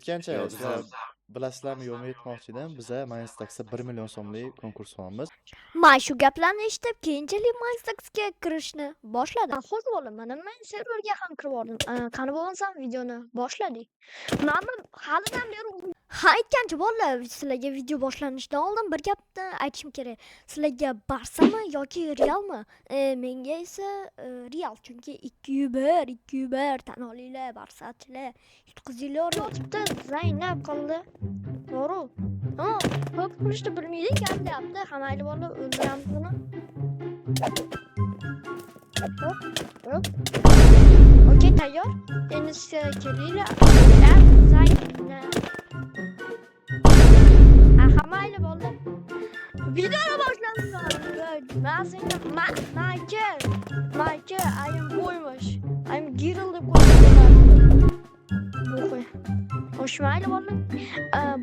Aytgancha sizlar bilasizlarmi yo'qmi aytmoqchi edim. Biza Minds Tax'da 1 million so'mlik konkurs qilamiz. Men shu gaplarni eshitib, keyinchalik Minds Tax'ga kirishni boshladim. Xo'sh bo'ldi, mana men serverga ham kirib oldim. Qani bo'lmasam videoni boshladik. Mana halidan beri aytgancha bolalar, sizlarga video boshlanishidan oldin bir gapni aytishim kerak. Sizlarga Barsami yoki Realmi? Menga esa Real, chunki 2-1 tan olinglar, Barsachilar. Yutqizinglar yotibdi, Zaynab qildi. To'g'ri. Hop qilishni bilmaydi ekan deyapti. Hammayli bolalar o'ldiramiz buni. Hop. Okey, tayyor. Endi sizga kelinglar. Zaynab. Hammayli bolalar. Videoni boshlamiz. Mayke, ayım boymuş. Ayım girildi qo'ydilar. Hoşmayli bolalar.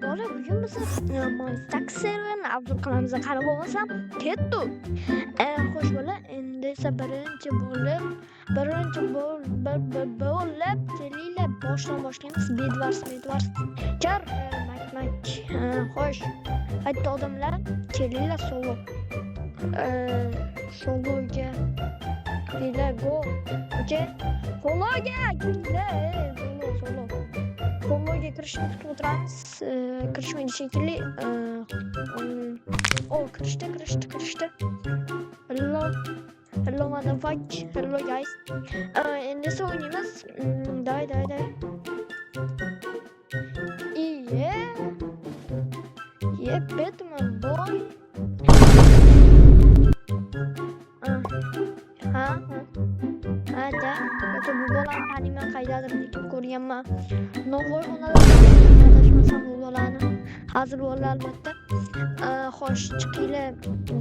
Bola bugun biz Minds Tax serverini obzor qilamiz. Qani bo'lmasam ketdik. Xo'sh bola, endi esa birinchi bo'lib kelinglar boshlaymiz. Bedwars. Kar, mak. Xo'sh. Haydi odamlar, kelinglar sologa. Kelinglar go. Okey. Sologa kelinglar. Sologa kirishni kutib o'tiramiz. Kirishmaydi shekilli. Kirishdi. Hello motherfucker. Hello guys. Endi esa o'ynaymiz. Day. Yeah, Batman boy. Da. Bu bolani taniyman, qaydadir yutib ko'rganman. Novvoy adashmasam bu bolani. Hozir bolalar albatta. Xo'sh, chiqinglar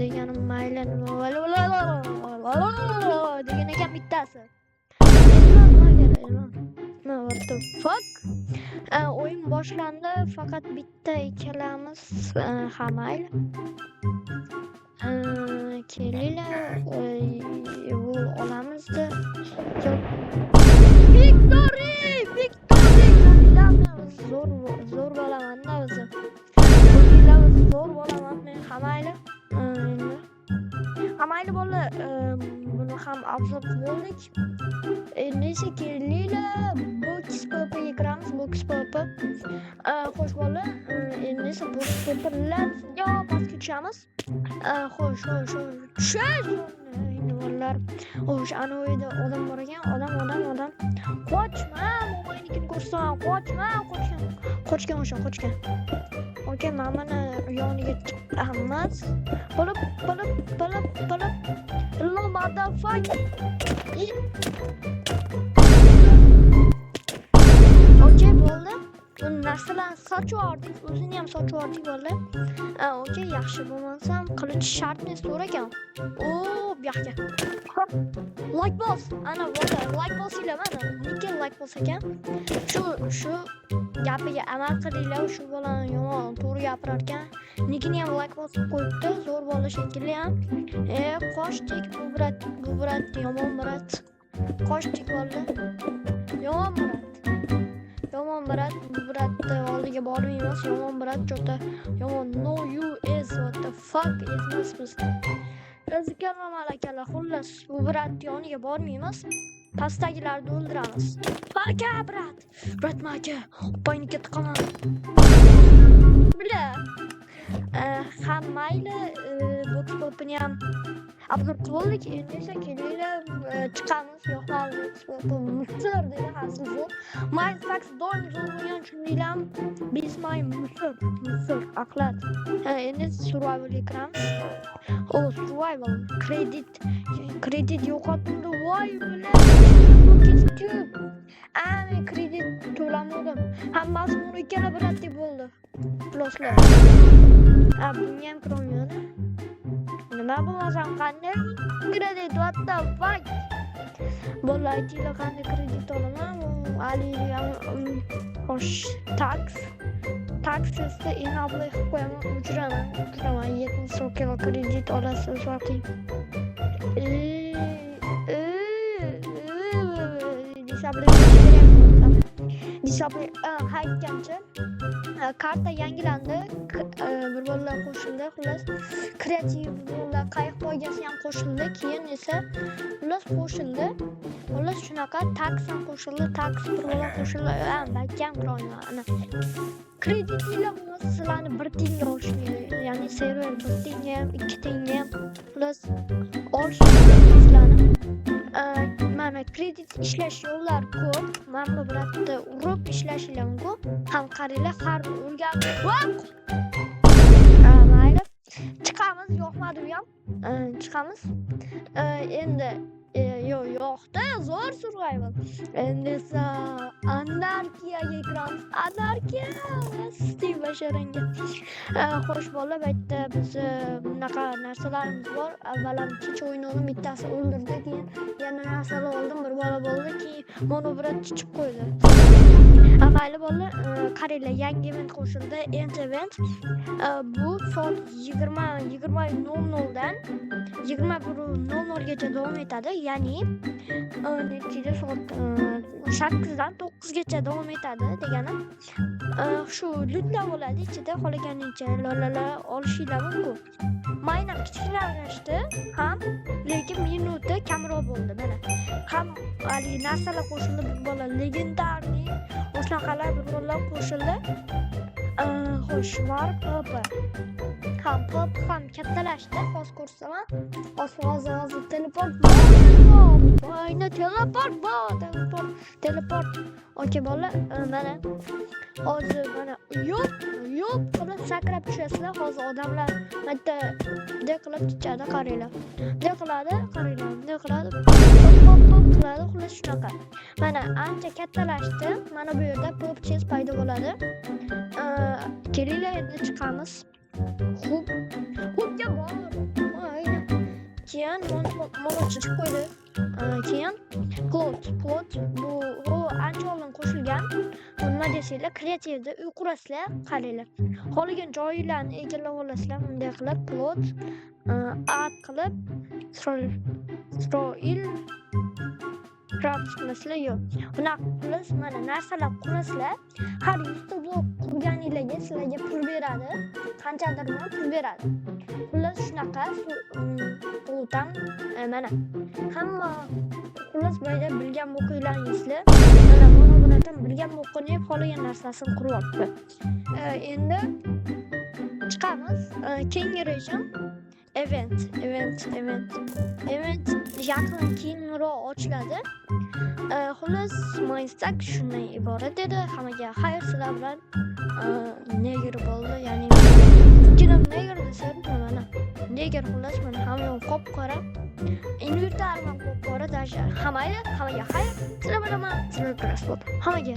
deganim mayli. Degan ekan bittasi. What the fuck? O'yin boshlandi, faqat bitta ikkalamiz hammayli. Kelinglar, bu olamizda. Victory! Zo'r bo'laman-da o'zi. Zo'r bo'laman men hammayli. Hammayli bolalar, buni ham obzor qildik. Endi esa kelinglar, box popga kiramiz, box pop. Xo'sh bolalar, endi esa box poplar pastga tushamiz. Xo'sh. Endi bolalar, xo'sh, ana u yerda odam bor ekan, odam. Qochma, mo'maynikini ko'rsan, qochgan. Okey, mana yoniga chiqamiz. Bilib. Hello motherfucker. Okey, bo'ldi. Buni narsalarni sochyordik, o'zini ham sochyordik bolalar. Okey, yaxshi bo'lmasam qilich shartni so'ragan. Bu yoqqa. Like boss, ana bolalar, like boss ila mana. Nikin like boss ekan. Shu gapiga amal qilinglar, shu bolani yomon to'g'ri gapirar ekan. Nikini ham like boss qo'yibdi, zo'r bola shekilli ham. Qochdik, bu brat yomon brat. Qochdik bolalar. Yomon brat, bu bratni oldiga bormaymiz. Yomon brat jota yomon. No you is what the fuck is this? O'ziklar malakalar, xullas, bu brat yoniga bormaymiz. Pastdagilarni o'ldiramiz. Maka brat maka, opangni tiqaman. Bila. Hammayli box popni ham obzor qildik. Endi esa kelinglar chiqamiz. Yo'qlar musor deydi hozir bu. Minds Tax doim zo'r bo'lgan chunlilam bismay musor aqlat. Endi survivalga kiramiz. Survival kredit yo'qotildi. Voy bilan men kredit to'lamadim. Hammasi buni ikkala biratdek bo'ldi. Pluslar. Bunga ham kirolmaydi. Nima bo'lmasam qanday kredit? What the fuck? Bolalar aytinglar, qanday kredit olaman? Xo'sh, taksisda inablay qilib qo'yaman, uchiraman. 70 kilo kredit olasiz yoki. Display aytgancha karta yangilandi, bir bolalar qo'shildi, xullas kreativ bolalar qayiq poygasi ham qo'shildi, keyin esa xullas qo'shildi. Xullas shunaqa tax ham qo'shildi, tax bir bola qo'shildi. Bakkan qurolni ana. Kreditlar sizlarni 1 tiyinga olishmaydi. Ya'ni server 1 tiyinga ham, 2 tiyinga ham xullas olishmaydi sizlarni. Mana kredit ishlash yo'llari ko'p. Mana bu biratda urib ishlashingiz mumkin. Ham qaranglar, har o'rganib. Mayli. Chiqamiz, yo'qmadi bu ham. Chiqamiz. Endi yo'qda zo'r survival. Endi esa anarxiyaga kiramiz. Anarxiya Steam basharanga. Xo'sh bola, bu yerda biz bunaqa narsalarimiz bor. Avvalam kecha o'ynadim, bittasi o'ldirdi, keyin yana narsalar oldim, bir bola bo'ldi, keyin mana bir chichib qo'ydi. Mayli bola, qaranglar, yangi event qo'shildi, End event. Bu soat 20:00 dan 21:00 gacha davom etadi. Ya'ni nechida soat 8 dan 9 gacha davom etadi degani. Shu lootlar bo'ladi, ichida xohlaganingcha lolalar olishinglar mumkin. Mayna kichkinalashdi ham, lekin minuti kamroq bo'ldi mana. Ham haligi narsalar qo'shildi, bir bola legendarniy o'shanaqalar bir bolalar qo'shildi. Xo'sh, var papa. Pop ham kattalashdi, hozir ko'rsaman. Hozir teleport bor. Ayna teleport bor, teleport. Okey bola, mana hozir mana yo'q qilib sakrab tushasizlar. Hozir odamlar bitta qilib tushadi, qaranglar. Qiladi, qaranglar, qiladi. Pop qiladi, xullas shunaqa. Mana ancha kattalashdi. Mana bu yerda pop chest paydo bo'ladi. Kelinglar, endi chiqamiz. Hubga bor. Aynen. Keyin mana chiqib qo'ydi. Keyin plot bu ancha oldin qo'shilgan. Nima desanglar, kreativda uy qurasizlar, qaranglar. Qolgan joylarni egallab olasizlar, bunday qilib plot add qilib Stroil craft qilasizlar. Yo'q. Bunaqa qilib mana narsalar qurasizlar. Har 100 blok qurganingizga sizlarga pul beradi. Qanchadir pul beradi. Xullas shunaqa puldan mana hamma xullas boyda bilgan o'qiylaringizlar. Mana bunadan bilgan o'qinib qolgan narsasini quryapti. Endi chiqamiz. Keyingi rejim event yaqin keyinroq ochiladi. Xullas, Minestack shundan iborat edi. Hammaga xayr, sizlar bilan neger bo'ldi, ya'ni kinim neger desa mana neger xullas mana hamma qop-qora inventarman qop-qora dasha. Hammaga xayr, sizlar bilan hammaga